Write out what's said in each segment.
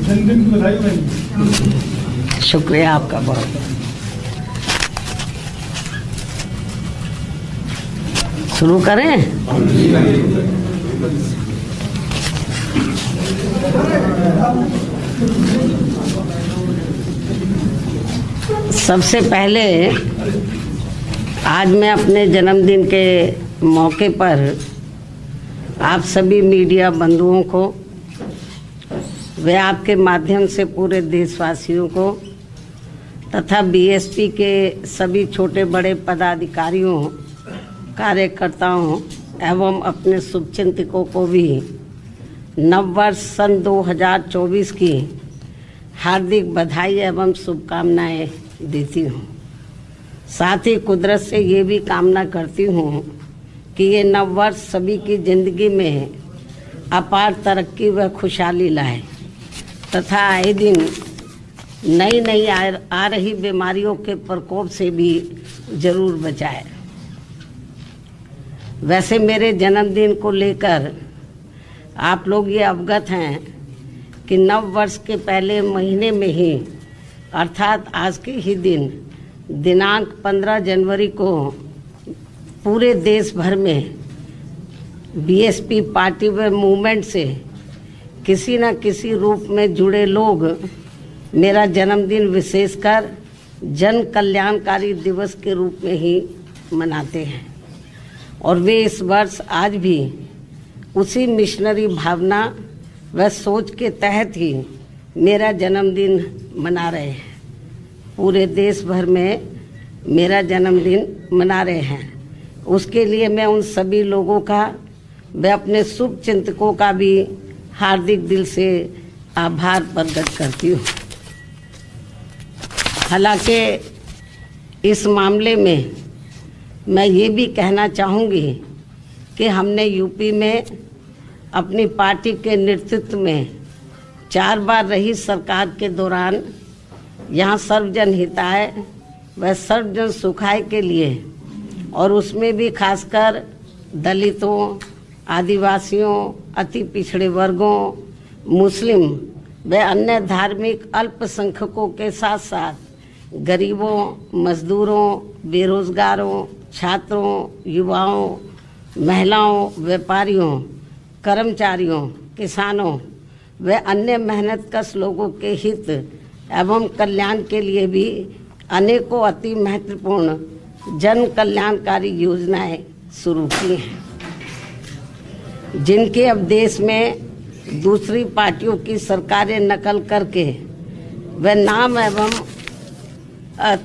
जन्मदिन की बधाई भाई। शुक्रिया आपका बहुत। शुरू करें? सबसे पहले आज मैं अपने जन्मदिन के मौके पर आप सभी मीडिया बंधुओं को वे आपके माध्यम से पूरे देशवासियों को तथा बीएसपी के सभी छोटे बड़े पदाधिकारियों कार्यकर्ताओं एवं अपने शुभचिंतकों को भी नववर्ष सन 2024 की हार्दिक बधाई एवं शुभकामनाएं देती हूँ। साथ ही कुदरत से ये भी कामना करती हूँ कि ये नववर्ष सभी की जिंदगी में अपार तरक्की व खुशहाली लाए तथा आए दिन नई नई आ रही बीमारियों के प्रकोप से भी जरूर बचाए। वैसे मेरे जन्मदिन को लेकर आप लोग ये अवगत हैं कि नव वर्ष के पहले महीने में ही अर्थात आज के ही दिन दिनांक 15 जनवरी को पूरे देश भर में बीएसपी पार्टी व मूवमेंट से किसी न किसी रूप में जुड़े लोग मेरा जन्मदिन विशेषकर जन कल्याणकारी दिवस के रूप में ही मनाते हैं और वे इस वर्ष आज भी उसी मिशनरी भावना व सोच के तहत ही मेरा जन्मदिन मना रहे हैं। पूरे देश भर में मेरा जन्मदिन मना रहे हैं। उसके लिए मैं उन सभी लोगों का व अपने शुभ चिंतकों का भी हार्दिक दिल से आभार प्रकट करती हूँ। हालांकि इस मामले में मैं ये भी कहना चाहूँगी कि हमने यूपी में अपनी पार्टी के नेतृत्व में 4 बार रही सरकार के दौरान यहाँ सर्वजन हिताय व सर्वजन सुखाय के लिए और उसमें भी खासकर दलितों, आदिवासियों, अति पिछड़े वर्गों, मुस्लिम व अन्य धार्मिक अल्पसंख्यकों के साथ साथ गरीबों, मजदूरों, बेरोजगारों, छात्रों, युवाओं, महिलाओं, व्यापारियों, कर्मचारियों, किसानों व अन्य मेहनतकश लोगों के हित एवं कल्याण के लिए भी अनेकों अति महत्वपूर्ण जन कल्याणकारी योजनाएं शुरू की हैं, जिनके अब देश में दूसरी पार्टियों की सरकारें नकल करके व नाम एवं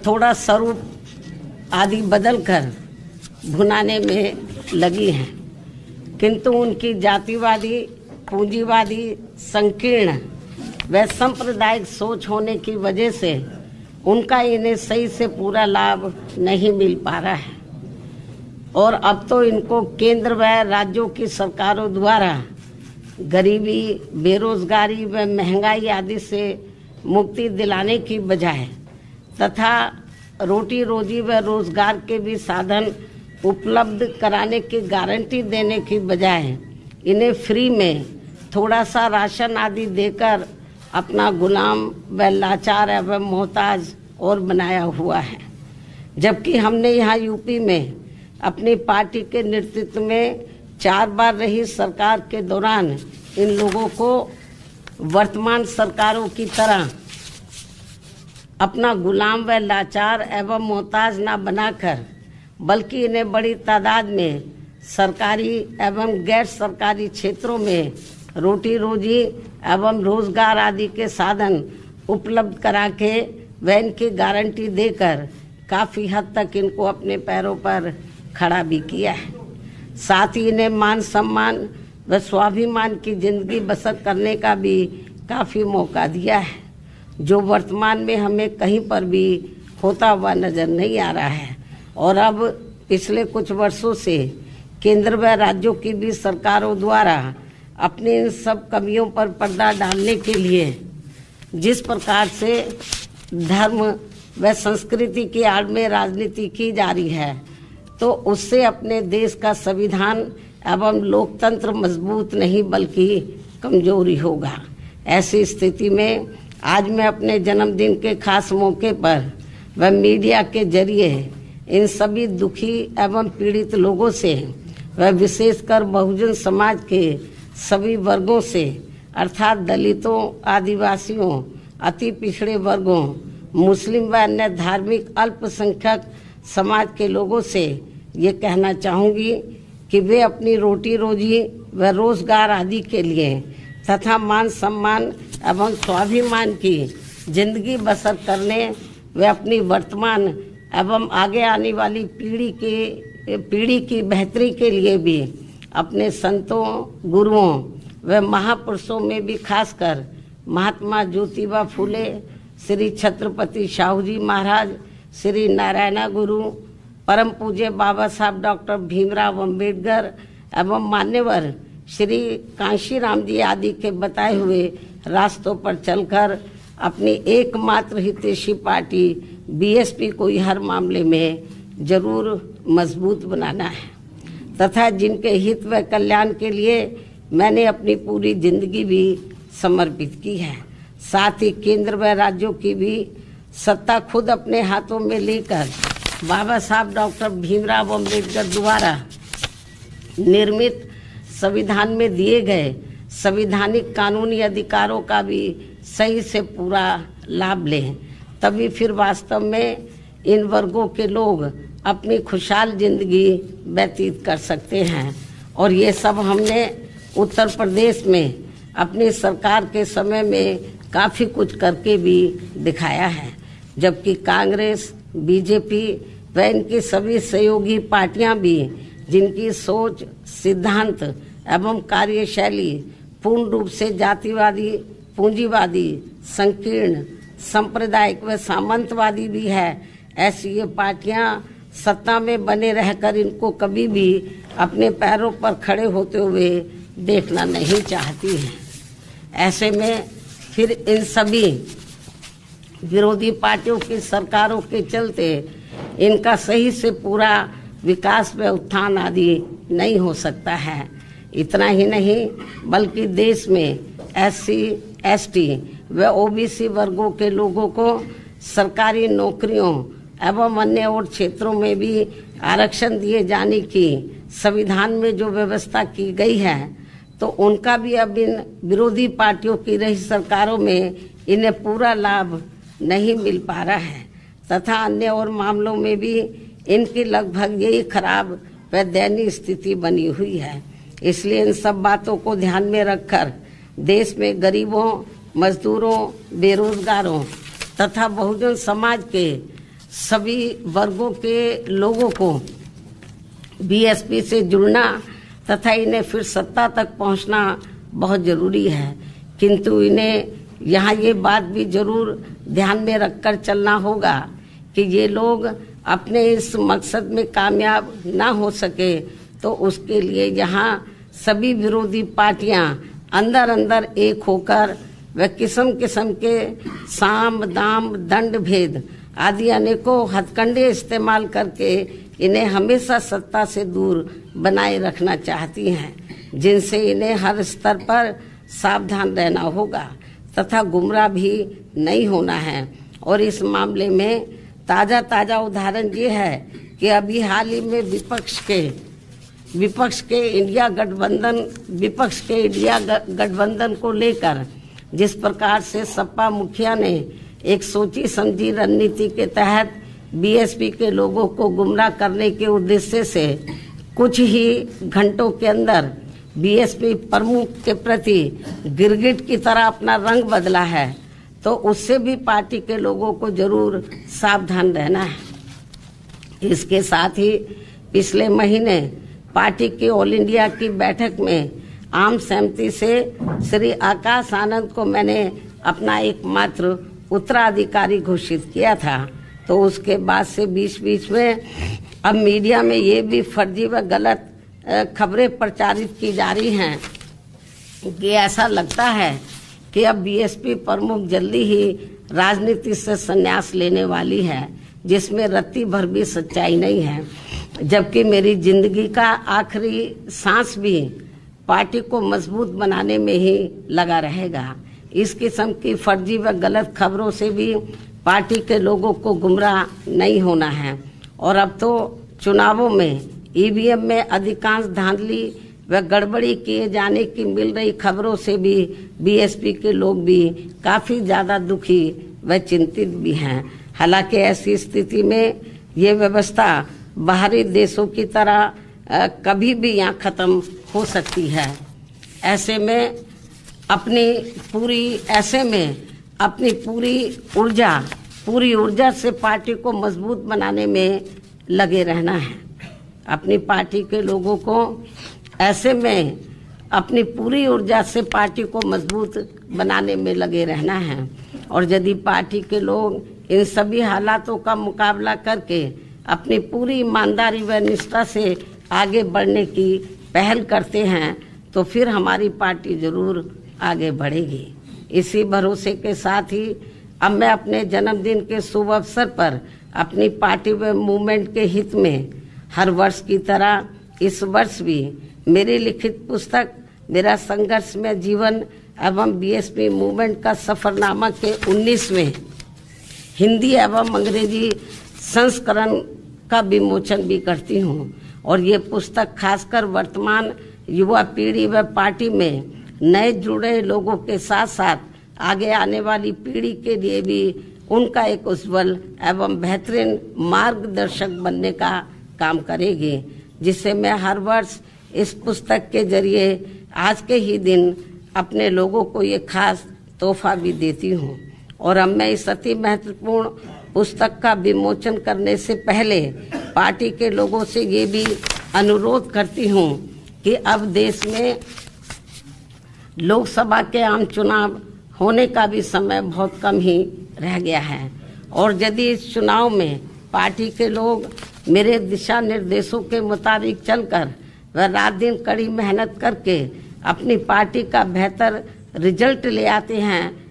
थोड़ा स्वरूप आदि बदलकर भुनाने में लगी हैं, किंतु उनकी जातिवादी, पूंजीवादी, संकीर्ण व सांप्रदायिक सोच होने की वजह से उनका इन्हें सही से पूरा लाभ नहीं मिल पा रहा है और अब तो इनको केंद्र व राज्यों की सरकारों द्वारा गरीबी, बेरोजगारी व महंगाई आदि से मुक्ति दिलाने की बजाय तथा रोटी रोजी व रोजगार के भी साधन उपलब्ध कराने की गारंटी देने की बजाय इन्हें फ्री में थोड़ा सा राशन आदि देकर अपना गुलाम व लाचार एवं मोहताज और बनाया हुआ है। जबकि हमने यहाँ यूपी में अपनी पार्टी के नेतृत्व में 4 बार रही सरकार के दौरान इन लोगों को वर्तमान सरकारों की तरह अपना गुलाम व लाचार एवं मोहताज न बनाकर बल्कि इन्हें बड़ी तादाद में सरकारी एवं गैर सरकारी क्षेत्रों में रोटी रोजी एवं रोजगार आदि के साधन उपलब्ध करा के व इनकी गारंटी देकर काफ़ी हद तक इनको अपने पैरों पर खड़ा भी किया है। साथ ही इन्हें मान सम्मान व स्वाभिमान की जिंदगी बसर करने का भी काफ़ी मौका दिया है, जो वर्तमान में हमें कहीं पर भी होता हुआ नजर नहीं आ रहा है। और अब पिछले कुछ वर्षों से केंद्र व राज्यों की भी सरकारों द्वारा अपने इन सब कमियों पर पर्दा डालने के लिए जिस प्रकार से धर्म व संस्कृति की आड़ में राजनीति की जा रही है, तो उससे अपने देश का संविधान एवं लोकतंत्र मजबूत नहीं बल्कि कमजोरी होगा। ऐसी स्थिति में आज मैं अपने जन्मदिन के खास मौके पर व मीडिया के जरिए इन सभी दुखी एवं पीड़ित लोगों से व विशेषकर बहुजन समाज के सभी वर्गों से अर्थात दलितों, आदिवासियों, अति पिछड़े वर्गों, मुस्लिम व अन्य धार्मिक अल्पसंख्यक समाज के लोगों से ये कहना चाहूँगी कि वे अपनी रोटी रोजी व रोजगार आदि के लिए तथा मान सम्मान एवं स्वाभिमान की जिंदगी बसर करने व अपनी वर्तमान एवं आगे आने वाली पीढ़ी की बेहतरी के लिए भी अपने संतों, गुरुओं व महापुरुषों में भी खासकर महात्मा ज्योतिबा फूले, श्री छत्रपति शाहू जी महाराज, श्री नारायण गुरु, परम पूज्य बाबा साहब डॉक्टर भीमराव अंबेडकर एवं मान्यवर श्री कांशीराम जी आदि के बताए हुए रास्तों पर चलकर अपनी एकमात्र हितैषी पार्टी बीएसपी को हर मामले में जरूर मजबूत बनाना है तथा जिनके हित व कल्याण के लिए मैंने अपनी पूरी जिंदगी भी समर्पित की है। साथ ही केंद्र व राज्यों की भी सत्ता खुद अपने हाथों में लेकर बाबा साहब डॉक्टर भीमराव अंबेडकर द्वारा निर्मित संविधान में दिए गए संवैधानिक कानूनी अधिकारों का भी सही से पूरा लाभ लें, तभी फिर वास्तव में इन वर्गों के लोग अपनी खुशहाल जिंदगी व्यतीत कर सकते हैं। और ये सब हमने उत्तर प्रदेश में अपनी सरकार के समय में काफ़ी कुछ करके भी दिखाया है, जबकि कांग्रेस, बीजेपी व इनकी सभी सहयोगी पार्टियां भी जिनकी सोच, सिद्धांत एवं कार्यशैली पूर्ण रूप से जातिवादी, पूंजीवादी, संकीर्ण, सांप्रदायिक व सामंतवादी भी है, ऐसी ये पार्टियां सत्ता में बने रहकर इनको कभी भी अपने पैरों पर खड़े होते हुए देखना नहीं चाहती हैं। ऐसे में फिर इन सभी विरोधी पार्टियों की सरकारों के चलते इनका सही से पूरा विकास व उत्थान आदि नहीं हो सकता है। इतना ही नहीं बल्कि देश में SC, ST व OBC वर्गों के लोगों को सरकारी नौकरियों एवं अन्य और क्षेत्रों में भी आरक्षण दिए जाने की संविधान में जो व्यवस्था की गई है, तो उनका भी अब इन विरोधी पार्टियों की रही सरकारों में इन्हें पूरा लाभ नहीं मिल पा रहा है तथा अन्य और मामलों में भी इनकी लगभग यही खराब व दयनीय स्थिति बनी हुई है। इसलिए इन सब बातों को ध्यान में रखकर देश में गरीबों, मजदूरों, बेरोजगारों तथा बहुजन समाज के सभी वर्गों के लोगों को बीएसपी से जुड़ना तथा इन्हें फिर सत्ता तक पहुंचना बहुत जरूरी है। किंतु इन्हें यहाँ ये बात भी जरूर ध्यान में रखकर चलना होगा कि ये लोग अपने इस मकसद में कामयाब ना हो सके, तो उसके लिए यहाँ सभी विरोधी पार्टियां अंदर अंदर एक होकर व किस्म किस्म के साम, दाम, दंड भेद आदि अनेकों हथकंडे इस्तेमाल करके इन्हें हमेशा सत्ता से दूर बनाए रखना चाहती हैं, जिनसे इन्हें हर स्तर पर सावधान रहना होगा तथा गुमराह भी नहीं होना है। और इस मामले में ताज़ा उदाहरण ये है कि अभी हाल ही में विपक्ष के इंडिया गठबंधन को लेकर जिस प्रकार से सपा मुखिया ने एक सोची समझी रणनीति के तहत बीएसपी के लोगों को गुमराह करने के उद्देश्य से कुछ ही घंटों के अंदर बीएसपी प्रमुख के प्रति गिरगिट की तरह अपना रंग बदला है, तो उससे भी पार्टी के लोगों को जरूर सावधान रहना है। इसके साथ ही पिछले महीने पार्टी की ऑल इंडिया की बैठक में आम सहमति से श्री आकाश आनंद को मैंने अपना एकमात्र उत्तराधिकारी घोषित किया था। तो उसके बाद से बीच बीच में अब मीडिया में ये भी फर्जी व गलत खबरें प्रचारित की जा रही हैं कि ऐसा लगता है कि अब बीएसपी प्रमुख जल्दी ही राजनीति से संन्यास लेने वाली है, जिसमें रत्ती भर भी सच्चाई नहीं है। जबकि मेरी जिंदगी का आखिरी सांस भी पार्टी को मजबूत बनाने में ही लगा रहेगा। इस किस्म की फर्जी व गलत खबरों से भी पार्टी के लोगों को गुमराह नहीं होना है। और अब तो चुनावों में ईवीएम में अधिकांश धांधली व गड़बड़ी किए जाने की मिल रही खबरों से भी बीएसपी के लोग भी काफी ज्यादा दुखी व चिंतित भी हैं। हालांकि ऐसी स्थिति में ये व्यवस्था बाहरी देशों की तरह कभी भी यहाँ खत्म हो सकती है। ऐसे में अपनी पूरी ऊर्जा से पार्टी को मजबूत बनाने में लगे रहना है। अपनी पार्टी के लोगों को ऐसे में अपनी पूरी ऊर्जा से पार्टी को मजबूत बनाने में लगे रहना है। और यदि पार्टी के लोग इन सभी हालातों का मुकाबला करके अपनी पूरी ईमानदारी व निष्ठा से आगे बढ़ने की पहल करते हैं, तो फिर हमारी पार्टी जरूर आगे बढ़ेगी। इसी भरोसे के साथ ही अब मैं अपने जन्मदिन के शुभ अवसर पर अपनी पार्टी व मूवमेंट के हित में हर वर्ष की तरह इस वर्ष भी मेरी लिखित पुस्तक मेरा संघर्षमय जीवन एवं बीएसपी मूवमेंट का सफरनामा के 19वें हिंदी एवं अंग्रेजी संस्करण का विमोचन भी करती हूँ। और ये पुस्तक खासकर वर्तमान युवा पीढ़ी व पार्टी में नए जुड़े लोगों के साथ साथ आगे आने वाली पीढ़ी के लिए भी उनका एक उज्जवल एवं बेहतरीन मार्गदर्शक बनने का काम करेगी, जिससे मैं हर वर्ष इस पुस्तक के जरिए आज के ही दिन अपने लोगों को ये खास तोहफा भी देती हूँ। और अब मैं इस अति महत्वपूर्ण पुस्तक का विमोचन करने से पहले पार्टी के लोगों से ये भी अनुरोध करती हूँ कि अब देश में लोकसभा के आम चुनाव होने का भी समय बहुत कम ही रह गया है। और यदि इस चुनाव में पार्टी के लोग मेरे दिशा निर्देशों के मुताबिक चलकर व रात दिन कड़ी मेहनत करके अपनी पार्टी का बेहतर रिजल्ट ले आते हैं,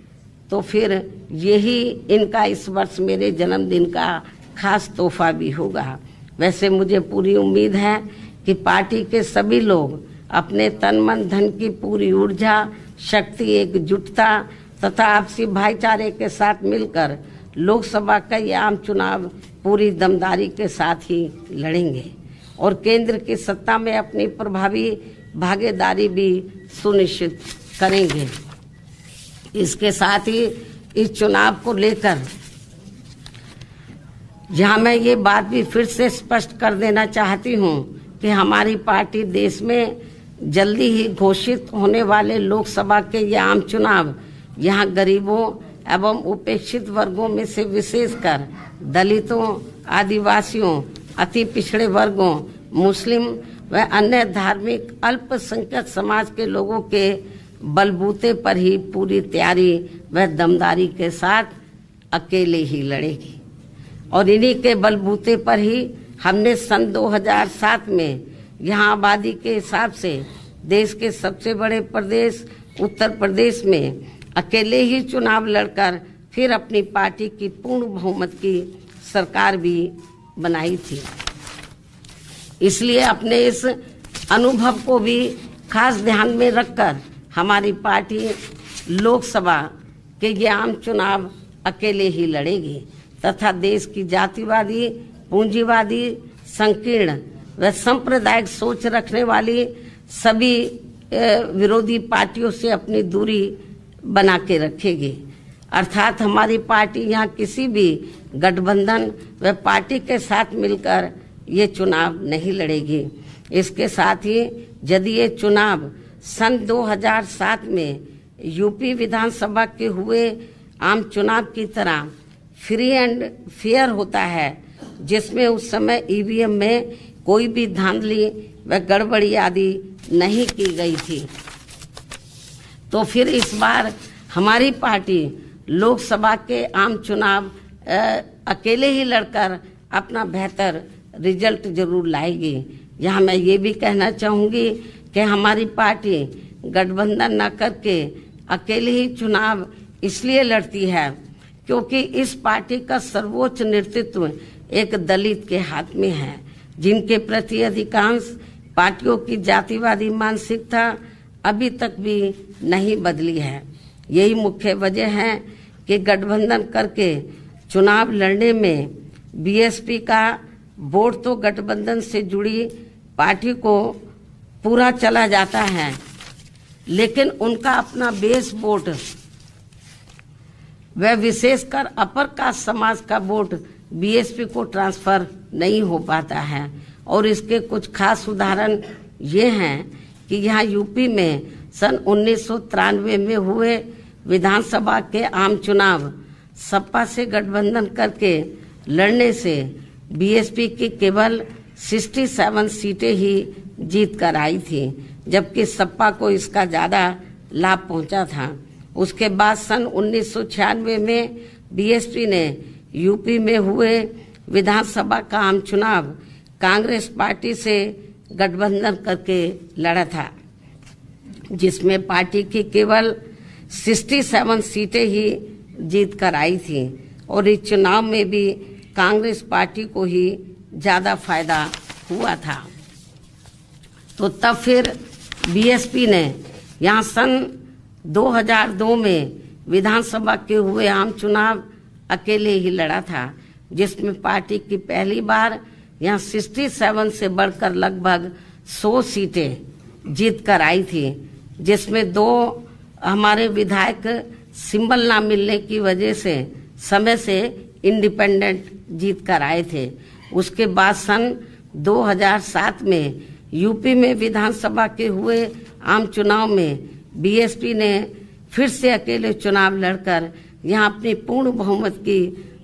तो फिर यही इनका इस वर्ष मेरे जन्मदिन का खास तोहफा भी होगा। वैसे मुझे पूरी उम्मीद है कि पार्टी के सभी लोग अपने तन मन धन की पूरी ऊर्जा, शक्ति, एकजुटता तथा आपसी भाईचारे के साथ मिलकर लोकसभा का ये आम चुनाव पूरी दमदारी के साथ ही लड़ेंगे और केंद्र की सत्ता में अपनी प्रभावी भागीदारी भी सुनिश्चित करेंगे। इसके साथ ही इस चुनाव को लेकर यहाँ मैं ये बात भी फिर से स्पष्ट कर देना चाहती हूँ कि हमारी पार्टी देश में जल्दी ही घोषित होने वाले लोकसभा के ये आम चुनाव यहाँ गरीबों एवं उपेक्षित वर्गों में से विशेषकर दलितों, आदिवासियों, अति पिछड़े वर्गों, मुस्लिम व अन्य धार्मिक अल्पसंख्यक समाज के लोगों के बलबूते पर ही पूरी तैयारी व दमदारी के साथ अकेले ही लड़ेगी। और इन्हीं के बलबूते पर ही हमने सन 2007 में यहाँ आबादी के हिसाब से देश के सबसे बड़े प्रदेश उत्तर प्रदेश में अकेले ही चुनाव लड़कर फिर अपनी पार्टी की पूर्ण बहुमत की सरकार भी बनाई थी। इसलिए अपने इस अनुभव को भी खास ध्यान में रखकर हमारी पार्टी लोकसभा के ये आम चुनाव अकेले ही लड़ेगी तथा देश की जातिवादी, पूंजीवादी, संकीर्ण व सांप्रदायिक सोच रखने वाली सभी विरोधी पार्टियों से अपनी दूरी बना के रखेगी। अर्थात हमारी पार्टी यहाँ किसी भी गठबंधन व पार्टी के साथ मिलकर ये चुनाव नहीं लड़ेगी। इसके साथ ही यदि ये चुनाव सन 2007 में यूपी विधानसभा के हुए आम चुनाव की तरह फ्री एंड फेयर होता है, जिसमें उस समय ईवीएम में कोई भी धांधली व गड़बड़ी आदि नहीं की गई थी, तो फिर इस बार हमारी पार्टी लोकसभा के आम चुनाव अकेले ही लड़कर अपना बेहतर रिजल्ट जरूर लाएगी। यहाँ मैं ये भी कहना चाहूँगी कि हमारी पार्टी गठबंधन न करके अकेले ही चुनाव इसलिए लड़ती है क्योंकि इस पार्टी का सर्वोच्च नेतृत्व एक दलित के हाथ में है, जिनके प्रति अधिकांश पार्टियों की जातिवादी मानसिकता अभी तक भी नहीं बदली है। यही मुख्य वजह है कि गठबंधन करके चुनाव लड़ने में बीएसपी का वोट तो गठबंधन से जुड़ी पार्टी को पूरा चला जाता है, लेकिन उनका अपना बेस वोट वह विशेषकर अपर कास्ट समाज का वोट बीएसपी को ट्रांसफर नहीं हो पाता है। और इसके कुछ खास उदाहरण ये हैं कि यहाँ यूपी में सन 1993 में हुए विधानसभा के आम चुनाव सपा से गठबंधन करके लड़ने से बीएसपी की केवल 67 सीटें ही जीत कर आई थी, जबकि सपा को इसका ज्यादा लाभ पहुंचा था। उसके बाद सन 1996 में बीएसपी ने यूपी में हुए विधानसभा का आम चुनाव कांग्रेस पार्टी से गठबंधन करके लड़ा था, जिसमें पार्टी की केवल 67 सीटें ही जीत कर आई थी और इस चुनाव में भी कांग्रेस पार्टी को ही ज्यादा फायदा हुआ था। तो तब फिर बीएसपी ने यहाँ सन 2002 में विधानसभा के हुए आम चुनाव अकेले ही लड़ा था, जिसमें पार्टी की पहली बार यहाँ 67 से बढ़कर लगभग 100 सीटें जीत कर आई थी, जिसमें 2 हमारे विधायक सिंबल ना मिलने की वजह से समय से इंडिपेंडेंट जीत कर आए थे। उसके बाद सन 2007 में यूपी में विधानसभा के हुए आम चुनाव में बीएसपी ने फिर से अकेले चुनाव लड़कर यहाँ अपनी पूर्ण बहुमत की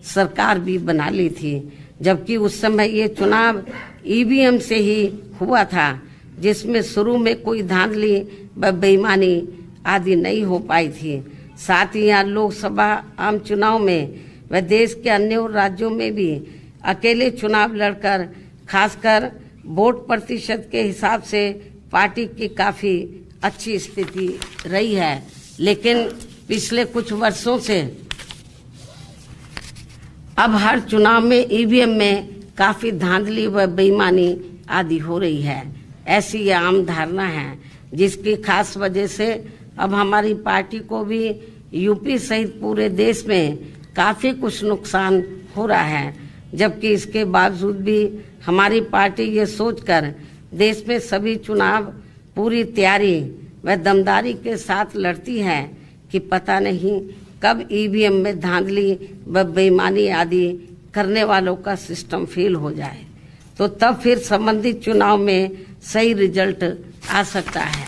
सरकार भी बना ली थी, जबकि उस समय ये चुनाव ईवीएम से ही हुआ था, जिसमें शुरू में कोई धांधली व बेईमानी आदि नहीं हो पाई थी। साथ ही यहाँ लोकसभा आम चुनाव में व देश के अन्य राज्यों में भी अकेले चुनाव लड़कर खासकर वोट प्रतिशत के हिसाब से पार्टी की काफी अच्छी स्थिति रही है, लेकिन पिछले कुछ वर्षों से अब हर चुनाव में ईवीएम में काफी धांधली व बेईमानी आदि हो रही है। ऐसी ये आम धारणा है, जिसकी खास वजह से अब हमारी पार्टी को भी यूपी सहित पूरे देश में काफी कुछ नुकसान हो रहा है, जबकि इसके बावजूद भी हमारी पार्टी ये सोचकर देश में सभी चुनाव पूरी तैयारी व दमदारी के साथ लड़ती है कि पता नहीं कब ईवीएम में धांधली व बेईमानी आदि करने वालों का सिस्टम फेल हो जाए, तो तब फिर संबंधित चुनाव में सही रिजल्ट आ सकता है।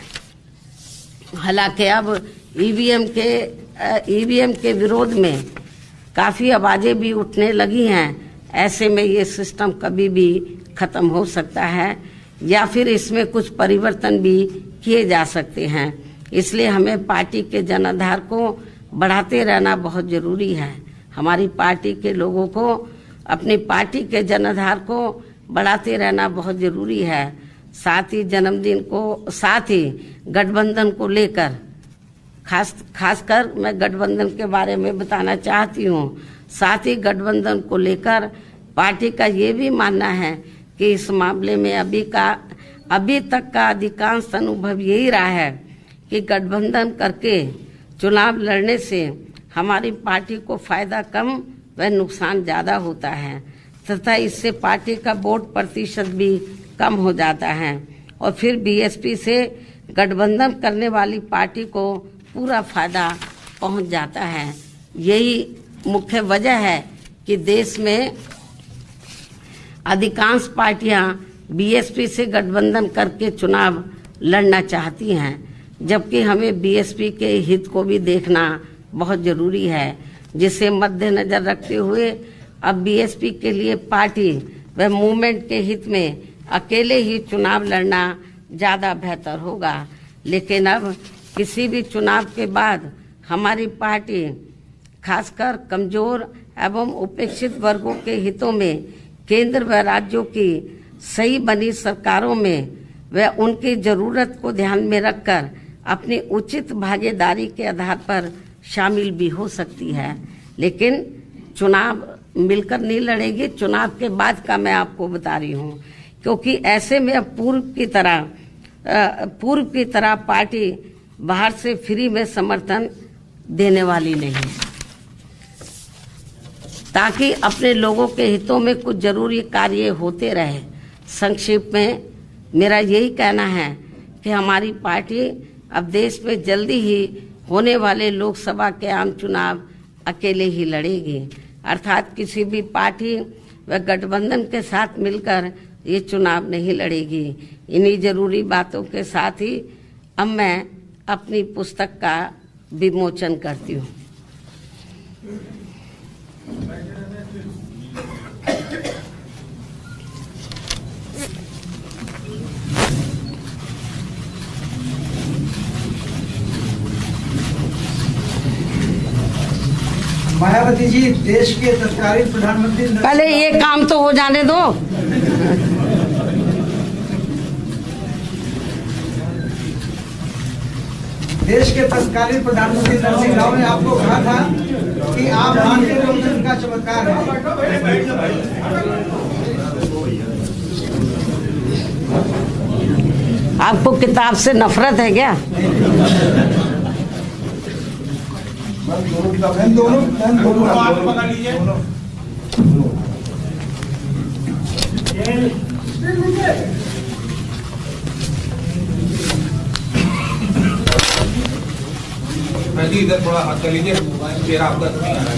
हालांकि अब ईवीएम के विरोध में काफी आवाजें भी उठने लगी हैं। ऐसे में ये सिस्टम कभी भी खत्म हो सकता है या फिर इसमें कुछ परिवर्तन भी किए जा सकते हैं। इसलिए हमें पार्टी के जनाधार को बढ़ाते रहना बहुत जरूरी है। हमारी पार्टी के लोगों को अपनी पार्टी के जनाधार को बढ़ाते रहना बहुत जरूरी है। साथ ही गठबंधन को लेकर खासकर मैं गठबंधन के बारे में बताना चाहती हूँ। साथ ही गठबंधन को लेकर पार्टी का ये भी मानना है कि इस मामले में अभी तक का अधिकांश अनुभव यही रहा है कि गठबंधन करके चुनाव लड़ने से हमारी पार्टी को फायदा कम व नुकसान ज्यादा होता है तथा इससे पार्टी का वोट प्रतिशत भी कम हो जाता है और फिर बीएसपी से गठबंधन करने वाली पार्टी को पूरा फायदा पहुंच जाता है। यही मुख्य वजह है कि देश में अधिकांश पार्टियां बीएसपी से गठबंधन करके चुनाव लड़ना चाहती हैं, जबकि हमें बीएसपी के हित को भी देखना बहुत जरूरी है, जिसे मद्देनजर रखते हुए अब बीएसपी के लिए पार्टी व मूवमेंट के हित में अकेले ही चुनाव लड़ना ज्यादा बेहतर होगा। लेकिन अब किसी भी चुनाव के बाद हमारी पार्टी खासकर कमजोर एवं उपेक्षित वर्गों के हितों में केंद्र व राज्यों की सही बनी सरकारों में व उनकी जरूरत को ध्यान में रखकर अपनी उचित भागीदारी के आधार पर शामिल भी हो सकती है। लेकिन चुनाव मिलकर नहीं लड़ेगी, चुनाव के बाद का मैं आपको बता रही हूँ, क्योंकि ऐसे में अब पूर्व की तरह पार्टी बाहर से फ्री में समर्थन देने वाली नहीं, ताकि अपने लोगों के हितों में कुछ जरूरी कार्य होते रहे। संक्षेप में मेरा यही कहना है कि हमारी पार्टी अब देश में जल्दी ही होने वाले लोकसभा के आम चुनाव अकेले ही लड़ेगी, अर्थात किसी भी पार्टी व गठबंधन के साथ मिलकर ये चुनाव नहीं लड़ेगी। इन्हीं जरूरी बातों के साथ ही अब मैं अपनी पुस्तक का विमोचन करती हूँ। मायावती जी देश के तत्कालीन प्रधानमंत्री, पहले ये काम तो हो जाने दो। देश के तत्कालीन प्रधानमंत्री नरसिंह राव ने आपको कहा था कि आप भारतीय लोकतंत्र का चमत्कार हैं। आपको किताब से नफरत है क्या? दोनों आप पकड़ लीजिए। इधर थोड़ा हाथ कर लीजिए, चेहरा आपका नहीं आ रहा है।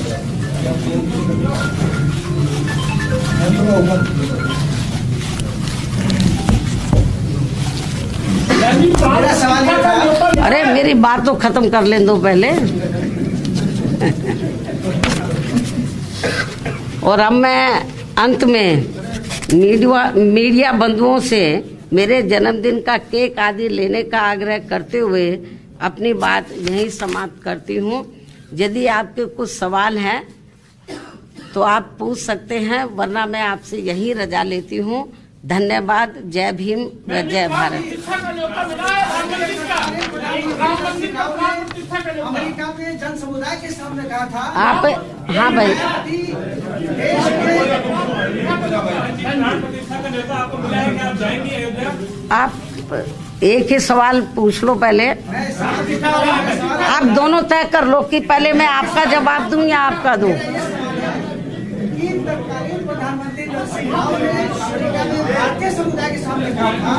अरे मेरी बात तो खत्म कर लें दो पहले। और अब मैं अंत में मीडिया बंधुओं से मेरे जन्मदिन का केक आदि लेने का आग्रह करते हुए अपनी बात यहीं समाप्त करती हूँ। यदि आपके कुछ सवाल हैं तो आप पूछ सकते हैं, वरना मैं आपसे यहीं रजा लेती हूँ। धन्यवाद। जय भीम व जय भारत। अमेरिका में जन समुदाय के सामने कहा था आप, हाँ भाई, आप एक ही सवाल पूछ लो पहले। आप दोनों तय कर लो कि पहले मैं आपका जवाब दूं या आपका दूं। तत्कालीन प्रधानमंत्री नरसिंह राव ने अमेरिका में भारतीय समुदाय के सामने कहा था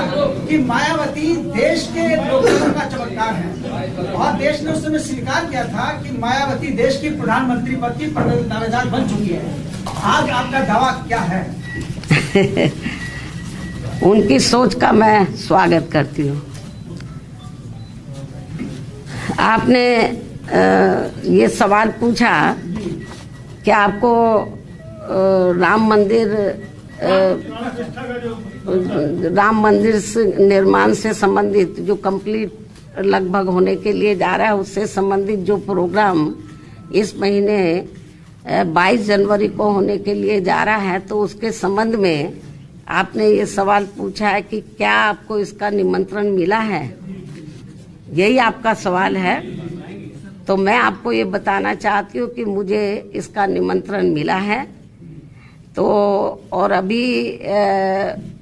कि मायावती देश के लोकतंत्र का चमत्कार है, और देश ने उस समय स्वीकार किया था कि मायावती देश की प्रधानमंत्री पद की दावेदार बन चुकी है। आज आपका दावा क्या है? उनकी सोच का मैं स्वागत करती हूँ। आपने ये सवाल पूछा कि आपको राम मंदिर से निर्माण से संबंधित जो कंप्लीट लगभग होने के लिए जा रहा है, उससे संबंधित जो प्रोग्राम इस महीने 22 जनवरी को होने के लिए जा रहा है, तो उसके संबंध में आपने ये सवाल पूछा है कि क्या आपको इसका निमंत्रण मिला है, यही आपका सवाल है। तो मैं आपको ये बताना चाहती हूँ कि मुझे इसका निमंत्रण मिला है। तो और अभी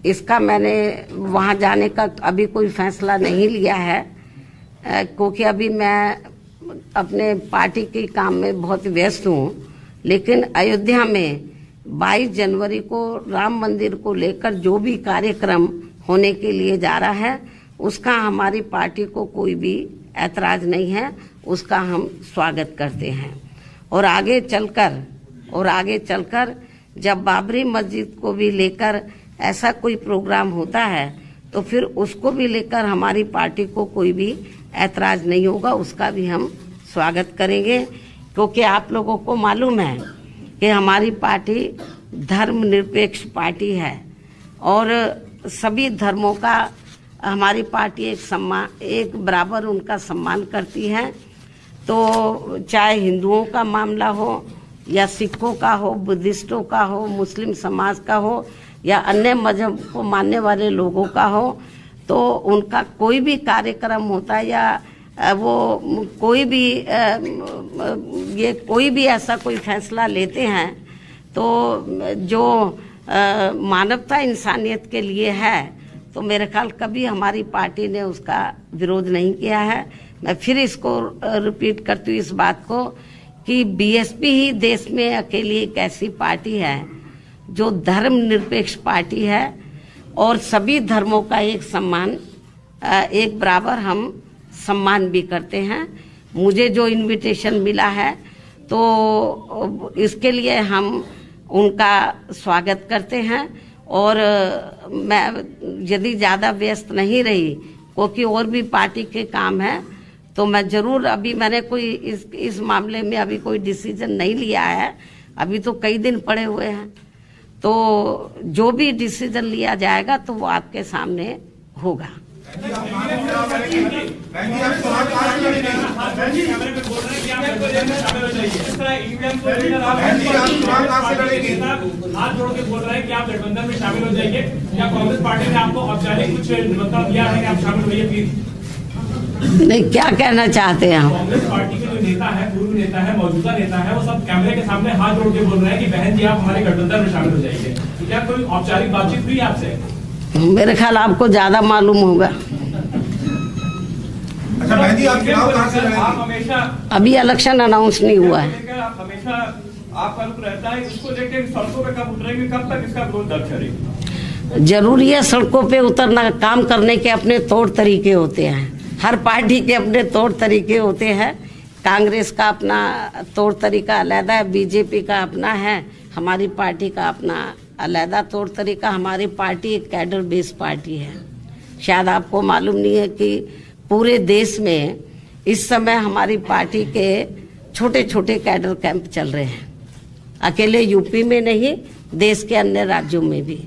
इसका मैंने वहाँ जाने का अभी कोई फैसला नहीं लिया है, क्योंकि अभी मैं अपने पार्टी के काम में बहुत व्यस्त हूँ। लेकिन अयोध्या में 22 जनवरी को राम मंदिर को लेकर जो भी कार्यक्रम होने के लिए जा रहा है, उसका हमारी पार्टी को कोई भी ऐतराज नहीं है, उसका हम स्वागत करते हैं। और आगे चलकर जब बाबरी मस्जिद को भी लेकर ऐसा कोई प्रोग्राम होता है तो फिर उसको भी लेकर हमारी पार्टी को कोई भी ऐतराज नहीं होगा, उसका भी हम स्वागत करेंगे। क्योंकि आप लोगों को मालूम है कि हमारी पार्टी धर्मनिरपेक्ष पार्टी है और सभी धर्मों का हमारी पार्टी एक बराबर उनका सम्मान करती है। तो चाहे हिंदुओं का मामला हो या सिखों का हो, बुद्धिस्टों का हो, मुस्लिम समाज का हो या अन्य मजहब को मानने वाले लोगों का हो, तो उनका कोई भी कार्यक्रम होता है या वो कोई भी ऐसा कोई फैसला लेते हैं तो जो मानवता इंसानियत के लिए है, तो मेरे ख्याल कभी हमारी पार्टी ने उसका विरोध नहीं किया है। मैं फिर इसको रिपीट करती हूँ इस बात को कि बीएसपी ही देश में अकेली एक ऐसी पार्टी है जो धर्मनिरपेक्ष पार्टी है और सभी धर्मों का एक बराबर हम सम्मान भी करते हैं। मुझे जो इनविटेशन मिला है तो इसके लिए हम उनका स्वागत करते हैं और मैं यदि ज़्यादा व्यस्त नहीं रही क्योंकि और भी पार्टी के काम है तो मैं जरूर, अभी मैंने कोई इस मामले में अभी कोई डिसीजन नहीं लिया है, अभी तो कई दिन पड़े हुए हैं, तो जो भी डिसीजन लिया जाएगा तो वो आपके सामने होगा। हाथ जोड़ के बोल रहे हैं कि आप गठबंधन में शामिल हो जाइए, क्या कांग्रेस पार्टी ने आपको औपचारिक कुछ निमंत्रण दिया है कि आप शामिल होइए प्लीज? नहीं, क्या कहना चाहते हैं हम? कांग्रेस पार्टी के जो नेता है, पूर्व नेता है, मौजूदा नेता है, वो सब कैमरे के सामने हाथ जोड़ के बोल रहे हैं कि बहन जी आप हमारे गठबंधन में शामिल हो जाइए। तो क्या कोई औपचारिक बातचीत हुई आपसे? मेरे ख्याल आपको ज्यादा मालूम होगा। अच्छा बहन जी, आप चुनाव कहां से लड़ेंगे? आप हमेशा अभी इलेक्शन अनाउंस नहीं हुआ है। आप हमेशा आपका रुख रहता है, इसको लेकर सड़कों पे कब उतरेंगे, कब तक इसका विरोध दर्ज करेंगे? जरूरी है सड़कों पे उतरना, काम करने के अपने तौर तरीके होते हैं, हर पार्टी के अपने तौर तरीके होते हैं। कांग्रेस का अपना तौर तरीका अलग है, बीजेपी का अपना है, हमारी पार्टी का अपना अलग तौर तरीका। हमारी पार्टी एक कैडर बेस्ड पार्टी है। शायद आपको मालूम नहीं है कि पूरे देश में इस समय हमारी पार्टी के छोटे छोटे कैडर कैंप चल रहे हैं, अकेले यूपी में नहीं, देश के अन्य राज्यों में भी,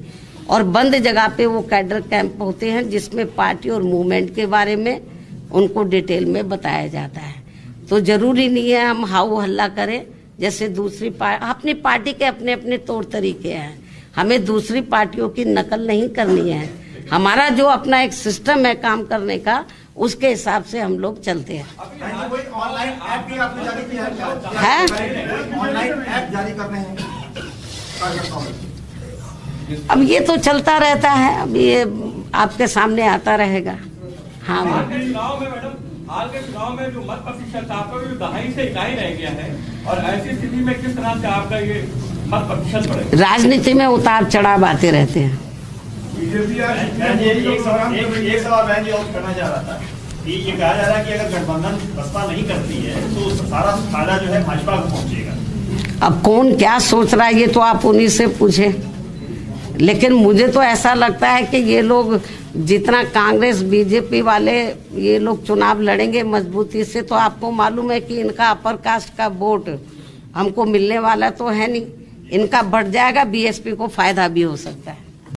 और बंद जगह पे वो कैडर कैंप होते हैं जिसमें पार्टी और मूवमेंट के बारे में उनको डिटेल में बताया जाता है। तो जरूरी नहीं है हम हाउ हल्ला करें जैसे दूसरी अपनी पार्टी के अपने अपने तौर तरीके हैं, हमें दूसरी पार्टियों की नकल नहीं करनी है। हमारा जो अपना एक सिस्टम है काम करने का, उसके हिसाब से हम लोग चलते हैं। ऑनलाइन ऐप भी आपने जारी किया है? ऑनलाइन ऐप जारी करने हैं? अब ये तो चलता रहता है, अब ये आपके सामने आता रहेगा। हाँ हाल के चुनाव में मैडम, हाल के चुनाव में जो मत प्रतिशत था आपका भी दहाई से इकाई रह गया है, और ऐसी स्थिति में किस तरह से आपका ये मत प्रतिशत बढ़ेगा? राजनीति में उतार चढ़ाव आते रहते हैं। एक सवाल बहन जी और करना चाह रहा था कि ये कहा जा रहा है कि अगर गठबंधन बसपा नहीं करती है तो सारा फायदा जो है भाजपा को पहुंचेगा। अब कौन क्या सोच रहा है ये तो आप उन्हीं से पूछे, लेकिन मुझे तो ऐसा लगता है कि ये लोग जितना कांग्रेस बीजेपी वाले ये लोग चुनाव लड़ेंगे मजबूती से, तो आपको मालूम है कि इनका अपर कास्ट का वोट हमको मिलने वाला तो है नहीं, इनका बढ़ जाएगा, बीएसपी को फायदा भी हो सकता है।